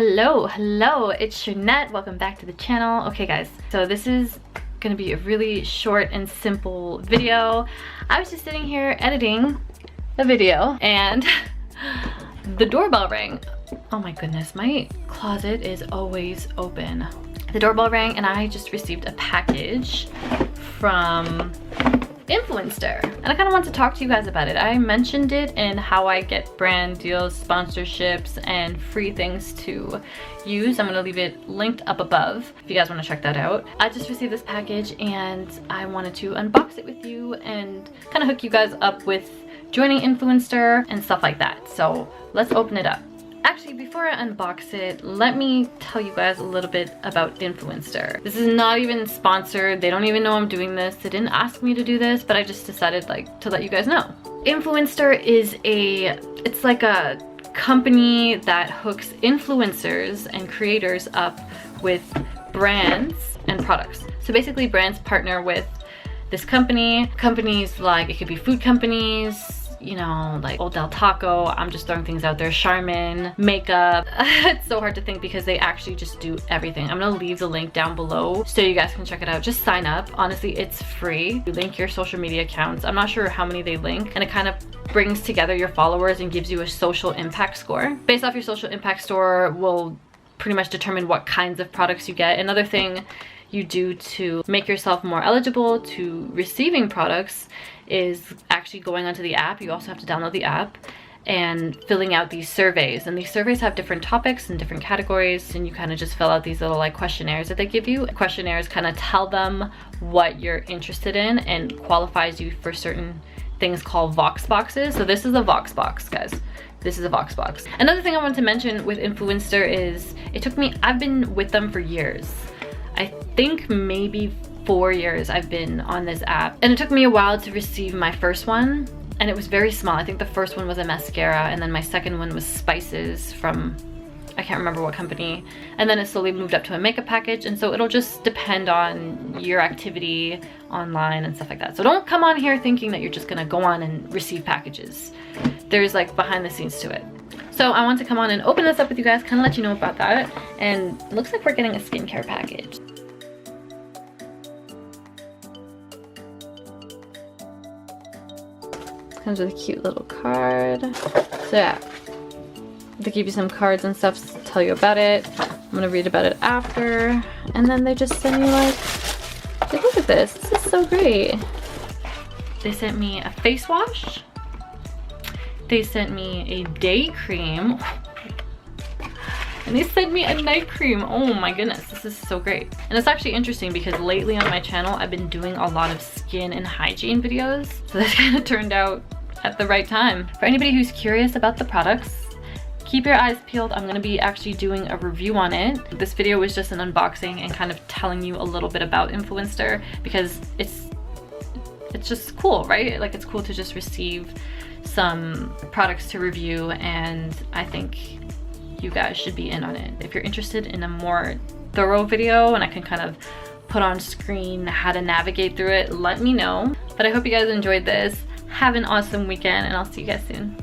Hello, it's Jeanette. Welcome back to the channel. Okay guys, so this is gonna be a really short and simple video. I was just sitting here editing a video and the doorbell rang. Oh my goodness, my closet is always open. The doorbell rang and I just received a package from Influenster, and I kind of want to talk to you guys about it. I mentioned it in how I get brand deals, sponsorships, and free things to use. I'm gonna leave it linked up above if you guys want to check that out. I just received this package and I wanted to unbox it with you and kind of hook you guys up with joining Influenster and stuff like that. So let's open it up. Actually, before I unbox it, let me tell you guys a little bit about Influenster. This is not even sponsored. They don't even know I'm doing this. They didn't ask me to do this, but I just decided to let you guys know. Influenster is it's like a company that hooks influencers and creators up with brands and products. So basically brands partner with this company. Companies like, it could be food companies, you know, like Old Del Taco, I'm just throwing things out there, Charmin, makeup. It's so hard to think because they actually just do everything. I'm gonna leave the link down below so you guys can check it out. Just sign up. Honestly, it's free. You link your social media accounts. I'm not sure how many they link, and it kind of brings together your followers and gives you a social impact score. Based off your social impact score will pretty much determine what kinds of products you get. Another thing you do to make yourself more eligible to receiving products is actually going onto the app. You also have to download the app and filling out these surveys, and these surveys have different topics and different categories, and you kind of just fill out these little like questionnaires that they give you. Questionnaires kind of tell them what you're interested in and qualifies you for certain things called Voxboxes. So this is a Voxbox, guys. This is a Voxbox. Another thing I wanted to mention with Influenster is I've been with them for years. I think maybe 4 years I've been on this app, and it took me a while to receive my first one, and it was very small. I think the first one was a mascara, and then my second one was spices from, I can't remember what company, and then it slowly moved up to a makeup package. And so it'll just depend on your activity online and stuff like that. So don't come on here thinking that you're just gonna go on and receive packages. There's like behind the scenes to it. So I want to come on and open this up with you guys, kind of let you know about that. And it looks like we're getting a skincare package. Comes with a cute little card. So yeah, they give you some cards and stuff to tell you about it. I'm gonna read about it after. And then they just send you like look at this. This is so great. They sent me a face wash. They sent me a day cream. And they sent me a night cream. Oh my goodness, this is so great. And it's actually interesting because lately on my channel, I've been doing a lot of skin and hygiene videos. So this kind of turned out at the right time. For anybody who's curious about the products, keep your eyes peeled. I'm gonna be actually doing a review on it. This video was just an unboxing and kind of telling you a little bit about Influenster because it's just cool, right? Like, it's cool to just receive some products to review, and I think you guys should be in on it. If you're interested in a more thorough video and I can kind of put on screen how to navigate through it, let me know. But I hope you guys enjoyed this. Have an awesome weekend, and I'll see you guys soon.